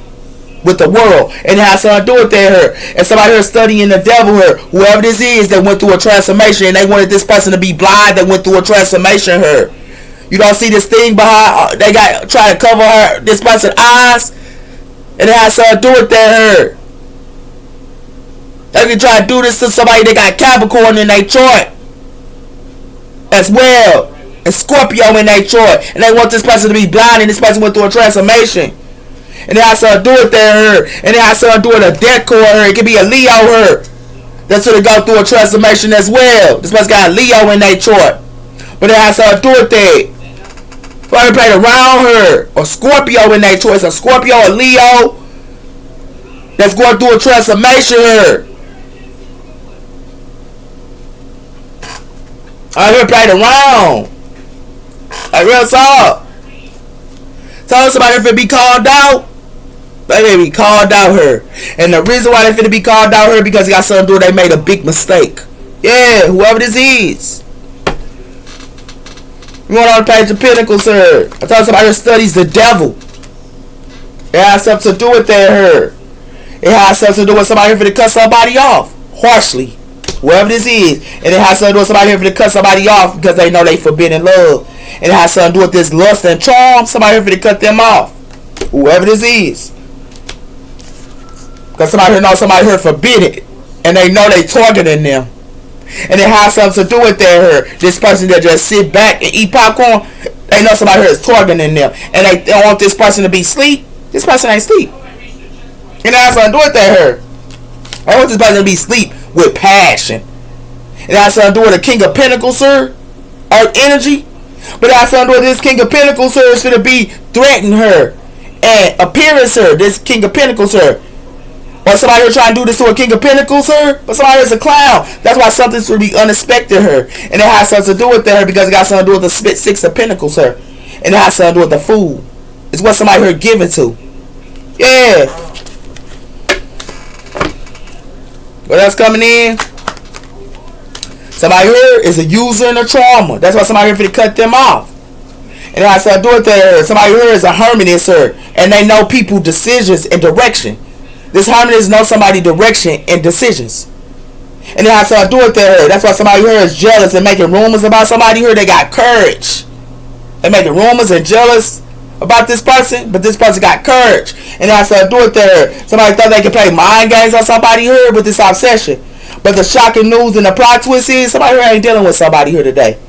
with the world. And it has something to do with that her. And somebody here studying the devil her. Whoever this is, they went through a transformation. And they wanted this person to be blind. They went through a transformation her. You don't see this thing behind, they got trying to cover her, this person's eyes. And it has something to do with that her. They can try to do this to somebody that got Capricorn in their chart as well. And Scorpio in their chart. And they want this person to be blind and this person went through a transformation. And it has something to do with that her. And it has something to do with a death core her. It could be a Leo her. That's going to go through a transformation as well. This person got a Leo in their chart. But it has something to do with that. Somebody played around her. Or Scorpio in their choice. A Scorpio or Leo that's going through a transformation her. I hear played around. Like real talk. Tell somebody if it be called out. They may be called out her. And the reason why they finna be called out her because they got something to do, they made a big mistake. Yeah, whoever this is. You want on the Page of Pentacles, sir. I told somebody who studies the devil. It has something to do with that her. It has something to do with somebody here finna cut somebody off. Harshly. Whoever this is. And it has something to do with somebody here finna cut somebody off because they know they forbidden love. And it has something to do with this lust and charm. Somebody here finna cut them off. Whoever this is. Because somebody here knows somebody here forbidden. And they know they targeting them. And it has something to do with that her. This person that just sit back and eat popcorn. They know somebody here is targeting them. And they don't want this person to be asleep. This person ain't asleep. And it has something to do with that her. I want this person to be asleep with passion. It has something to do with the King of Pentacles, sir. Earth energy. But it has something to do with this King of Pentacles, sir. Is going to be threatening her. And appearance, sir. This King of Pentacles, sir. Or somebody here trying to do this to a King of Pentacles, her. But somebody is a clown. That's why something's going to be unexpected, her. And it has something to do with her because it got something to do with the split Six of Pentacles, her. And it has something to do with the food. It's what somebody here giving to. Yeah. What else coming in? Somebody here is a user in a trauma. That's why somebody here finna cut them off. And it has something to do with that. Somebody here is a hermit, sir. And they know people decisions and direction. This harmonies know somebody's direction and decisions. And it has something to do with that. That's why somebody here is jealous and making rumors about somebody here. They got courage. They making rumors and jealous about this person, but this person got courage. And it has something to do with that. Somebody thought they could play mind games on somebody here with this obsession. But the shocking news and the plot twist is somebody here ain't dealing with somebody here today.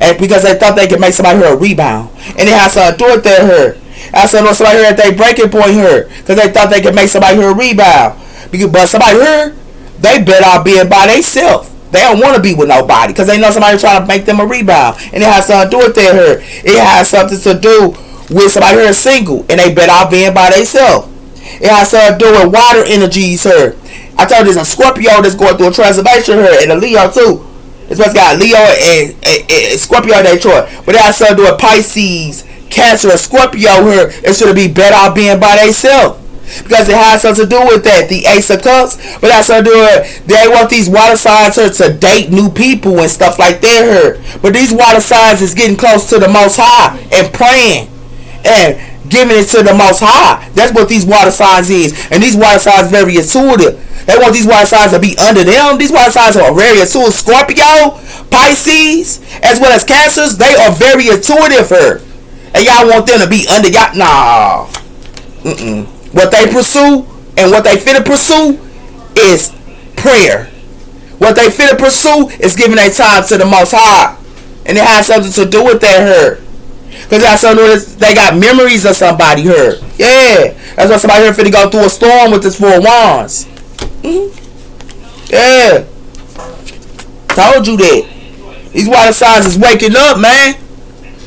And because they thought they could make somebody here a rebound. And it has something to do with that here. That's somebody here at their breaking point here. Because they thought they could make somebody here a rebound. But somebody here, they better off being by themselves. They don't want to be with nobody. Because they know somebody trying to make them a rebound. And it has something to do with that here. It has something to do with somebody here single. And they better off being by themselves. It has something to do with water energies here. I told you there's a Scorpio that's going through a transformation here. And a Leo too. It's what's got Leo and Scorpio in their chart. But it has something to do with Pisces, Cancer, and Scorpio here. It's going to be better off being by themselves. Because it has something to do with that. The Ace of Cups. But that's something to do with they want these water signs here to date new people and stuff like that here. But these water signs is getting close to the Most High and praying and giving it to the Most High. That's what these water signs is. And these water signs very intuitive. They want these water signs to be under them. These water signs are very intuitive. Scorpio, Pisces, as well as Cancers, they are very intuitive here. And y'all want them to be under y'all. Nah. What they pursue and what they finna pursue is prayer. What they finna pursue is giving their time to the Most High. And it has something to do with that here. Because that's something they got memories of somebody here. Yeah. That's why somebody here finna go through a storm with this Four of Wands. Yeah. Told you that. These water signs is waking up, man.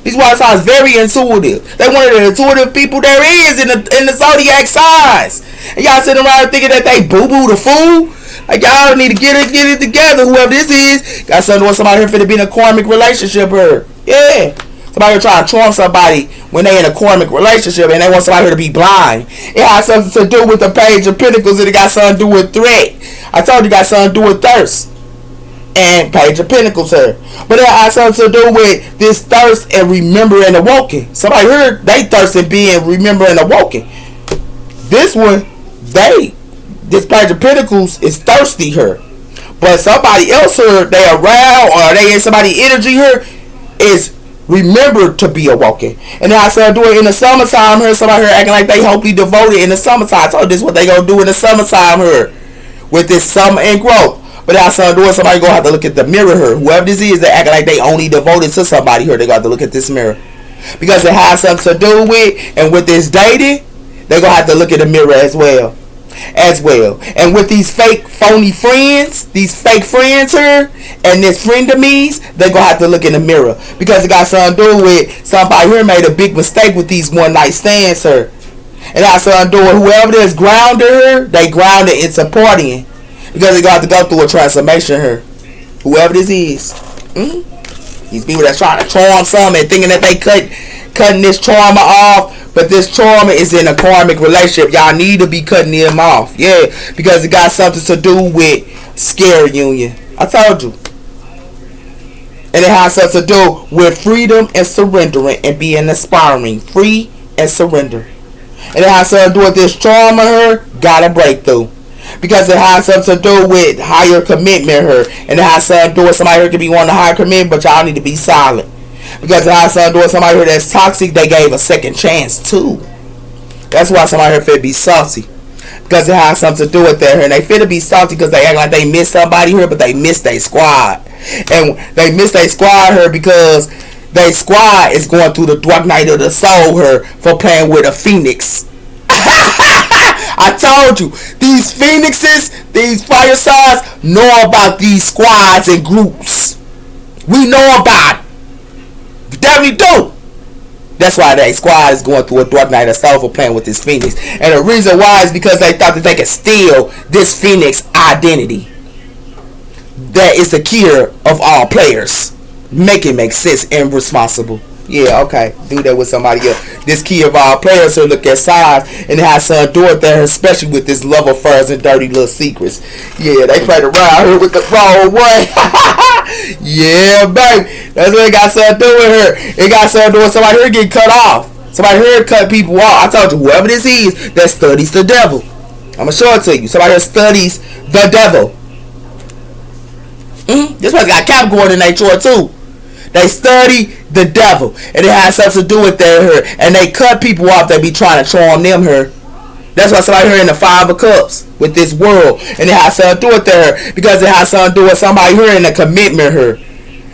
These water signs very intuitive. They one of the intuitive people there is in the zodiac signs. And y'all sitting around thinking that they boo-boo the fool. Like y'all need to get it together. Whoever this is, got something with somebody here finna be in a karmic relationship here. Yeah. Somebody here trying to charm somebody when they in a karmic relationship and they want somebody here to be blind. It has something to do with the Page of Pentacles and it got something to do with threat. I told you it got something to do with thirst. And Page of Pentacles here. But it has something to do with this thirst and remembering awoken. Somebody here, they thirst and being remembering awoken. This one, this Page of Pentacles is thirsty here. But somebody else here, they around or they in somebody energy here is remember to be awoken. And then I started doing it in the summertime here. Somebody here acting like they hopefully devoted in the summertime. I told this is what they gonna do in the summertime here. With this summer and growth. But I started doing somebody gonna have to look at the mirror here. Whoever this is, they acting like they only devoted to somebody here. They got to look at this mirror. Because it has something to do with, and with this dating, they gonna have to look at the mirror as well. And with these fake phony friends, these fake friends here, and this frenemies, they gonna have to look in the mirror. Because it got something to do with somebody here made a big mistake with these one night stands here. And it got something to do with whoever this grounded here, they grounded in supporting. Because they got to go through a transformation here. Whoever this is. These people that's trying to charm something and thinking that they cutting this trauma off But this trauma is in a karmic relationship. Y'all need to be cutting them off. Yeah, because it got something to do with scare union. I told you. And it has something to do with freedom and surrendering and being aspiring. Free and surrender. And it has something to do with this trauma her got a breakthrough. Because it has something to do with higher commitment her. And it has something to do with somebody who could be wanting a higher commitment, but y'all need to be silent. Because it has something to do with somebody here that's toxic, they gave a second chance too. That's why somebody here fit be salty. Because it has something to do with that here. And they fit to be salty because they act like they miss somebody here, but they miss their squad. And they miss their squad here because their squad is going through the dark night of the soul here for playing with a phoenix. I told you, these phoenixes, these fire signs know about these squads and groups. We know about it. That we do. That's why that squad is going through a dark night of soul for playing with this phoenix. And the reason why is because they thought that they could steal this phoenix identity. That is the cure of all players. Make it make sense and responsible. Yeah, okay. Do that with somebody else. This key of all players who look at size and it has some door there, especially with this love affairs and dirty little secrets. Yeah, they played around here with the wrong way. Yeah, baby. That's what it got something to do with her. It got something to do with somebody here getting cut off. Somebody here cut people off. I told you, whoever this is that studies the devil. I'm going to show it to you. Somebody here studies the devil. This one got Capricorn in their chart too. They study the devil. And it has something to do with their her. And they cut people off that be trying to charm them her. That's why somebody here in the Five of Cups with this world. And it has something to do with her. Because it has something to do with somebody here in a commitment her.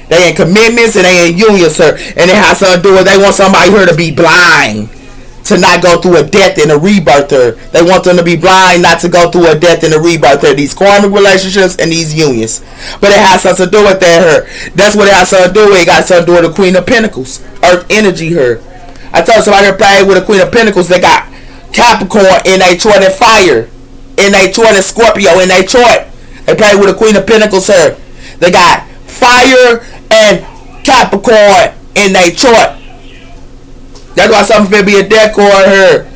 They in commitments and they in unions her. And it has something to do with they want somebody here to be blind. To not go through a death and a rebirth her. They want them to be blind not to go through a death and a rebirth her. These karmic relationships and these unions. But it has something to do with that her. That's what it has something to do with. It got something to do with the Queen of Pentacles. Earth energy her. I told somebody here playing with the Queen of Pentacles. They got Capricorn in their chart and fire. In their chart and Scorpio in their chart. They play with the Queen of Pentacles her. They got fire and Capricorn in their chart. That's why something finna be a death card here.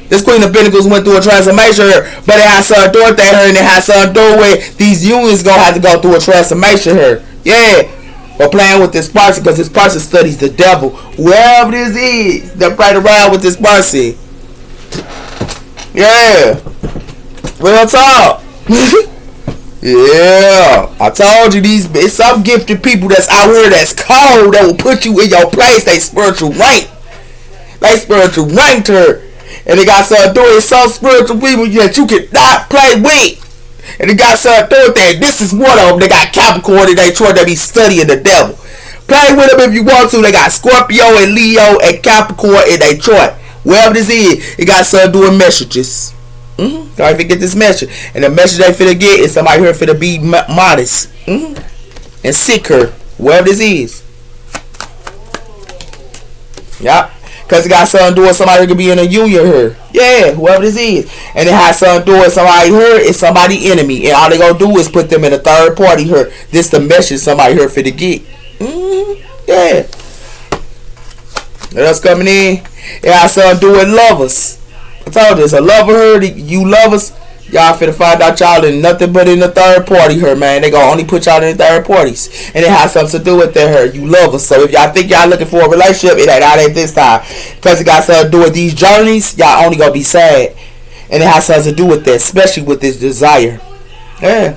This Queen of Pentacles went through a transformation here, but it has something to do with that here, and it has something to do with these unions gonna have to go through a transformation here. Yeah, but playing with this person because this person studies the devil. Whoever this is, they're playing around with this person. Yeah, real talk. Yeah, I told you it's some gifted people that's out here that's cold that will put you in your place. They spiritual rank. They spiritual ranked her. And it got something to do with some spiritual people that you cannot play with. And it got something to do with that. This is one of them. They got Capricorn in their chart that be studying the devil. Play with them if you want to. They got Scorpio and Leo and Capricorn in their chart. Wherever this is, it got something to do with messages. Don't forget this message. And the message they finna get is somebody here finna be modest. And seek her. Wherever this is. Yup. Because it got something to do with somebody who could be in a union here. Yeah, whoever this is. And it has something to do with somebody here is somebody enemy. And all they gonna do is put them in a third party here. This the message somebody here for the get. Yeah. What else coming in? It has something to do with lovers. I told you, it's a lover here. You lovers, y'all finna find out y'all in nothing but in the third party here, man. They gonna only put y'all in the third parties. And it has something to do with that here. You lovers. So if y'all think y'all looking for a relationship, it ain't out at this time. Because it got something to do with these journeys, y'all only gonna be sad. And it has something to do with that, especially with this desire. Yeah.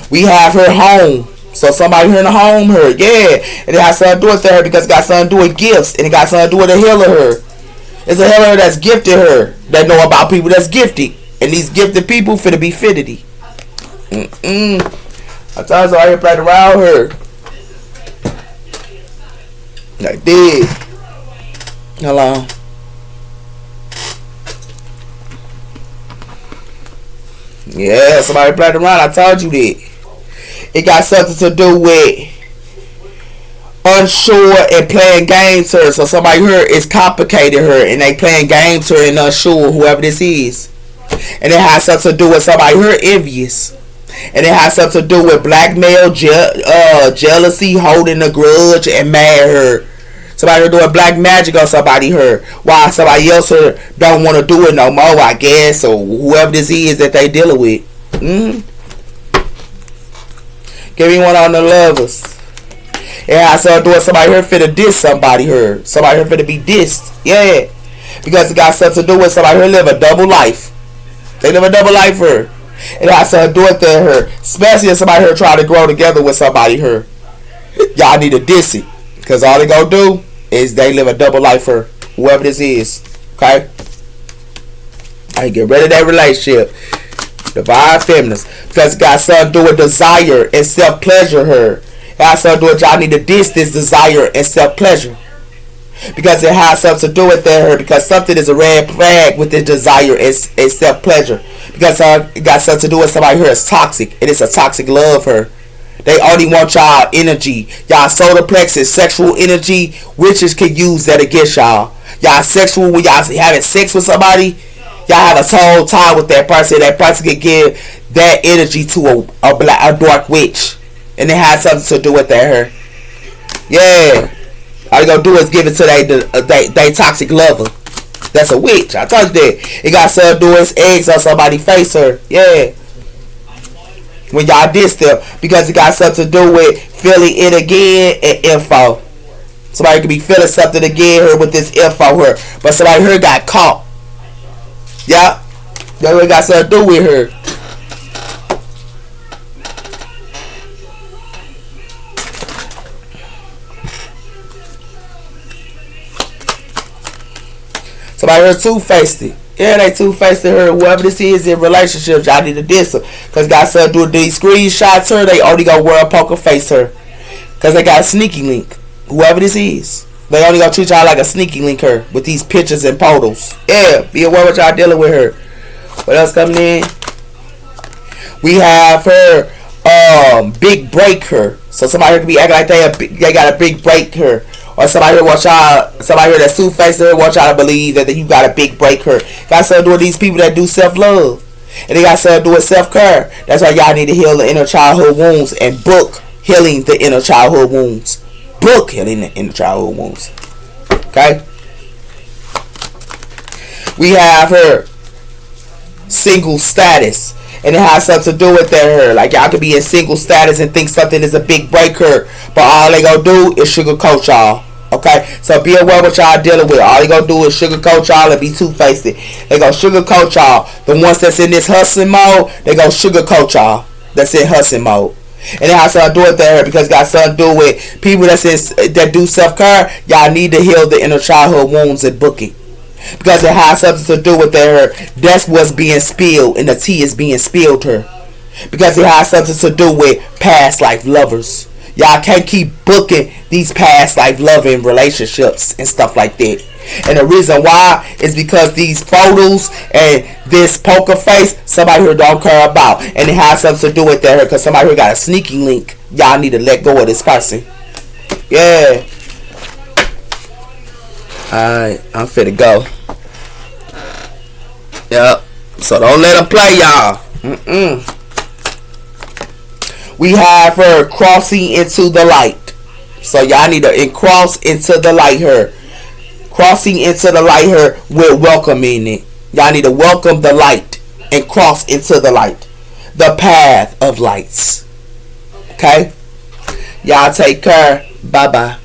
We have her home. So somebody here in the home her. Yeah. And it has something to do with her because it got something to do with gifts. And it got something to do with a healer her. It's a healer that's gifted her. That know about people that's gifted. And these gifted people finna be fitted. I told you I here played around her. I did. Hello. Yeah, somebody played around. I told you that. It got something to do with unsure and playing games her. So somebody here is complicated her and they playing games her and unsure, whoever this is. And it has something to do with somebody here envious. And it has something to do with blackmail, jealousy, holding a grudge, and mad her. Somebody her doing black magic on somebody her. Why somebody else her don't want to do it no more, I guess, or whoever this is that they dealing with. Give me one on the lovers. Yeah, I saw doing somebody here finna diss somebody here. Somebody here finna be dissed. Yeah. Because it got something to do with somebody here live a double life. They live a double life here. And I saw do it there her. Especially if somebody here trying to grow together with somebody here. Y'all need to diss it. Because all they gonna do is they live a double life for whoever this is. Okay? I get rid of that relationship. Divine feminist. Because it got something to do with desire and self-pleasure her. It has something to do with y'all need to diss this desire and self-pleasure. Because it has something to do with that her. Because something is a red flag with this desire and self-pleasure. Because it got something to do with somebody here is toxic. And it's a toxic love her. They only want y'all energy. Y'all solar plexus, sexual energy. Witches can use that against y'all. Y'all sexual when y'all having sex with somebody. Y'all have a soul tie with that person. That person can give that energy to a dark witch. And it has something to do with that her. Yeah. All you gonna do is give it to they toxic lover. That's a witch. I told you that. It got something to do with eggs on somebody's face her. Yeah. When y'all diss them, because it got something to do with feeling it again and info. Somebody could be feeling something again here with this info here, but somebody here got caught. Yeah, that's what it got something to do with her. Somebody here two-faced it. Yeah, they two-faced her. Whoever this is in relationships, y'all need to diss her. Because got something to do with these screenshots her. They only gonna wear a poker face her. Because they got a sneaky link. Whoever this is. They only gonna treat y'all like a sneaky link her. With these pictures and photos. Yeah, be aware what y'all dealing with her. What else coming in? We have her big break her. So somebody here could be acting like they got a big break her. Or somebody here want y'all, somebody here that two-faced her want y'all to believe that you got a big break her. Got something to do with these people that do self-love. And they got something to do with self-care. That's why y'all need to heal the inner childhood wounds and book healing the inner childhood wounds. Book healing the inner childhood wounds. Okay? We have her single status. And it has something to do with her. Like y'all could be in single status and think something is a big breaker, but all they gonna do is sugarcoat y'all. Okay, so be aware what y'all dealing with. All they gonna do is sugarcoat y'all and be two-faced. They gonna sugarcoat y'all. The ones that's in this hustling mode, they gonna sugarcoat y'all. That's in hustling mode. And it has something to do with that because it got something to do with people that do self-care. Y'all need to heal the inner childhood wounds and book it. Because it has something to do with her. That's what's being spilled, and the tea is being spilled her. Because it has something to do with past life lovers. Y'all can't keep booking these past life loving relationships and stuff like that. And the reason why is because these photos and this poker face, somebody here don't care about. And it has something to do with that because somebody here got a sneaky link. Y'all need to let go of this person. Yeah. Alright, I'm finna go. Yep. So don't let them play y'all. We have her crossing into the light. So y'all need to cross into the light her. Crossing into the light her with welcoming it. Y'all need to welcome the light and cross into the light. The path of lights. Okay? Y'all take care. Bye bye.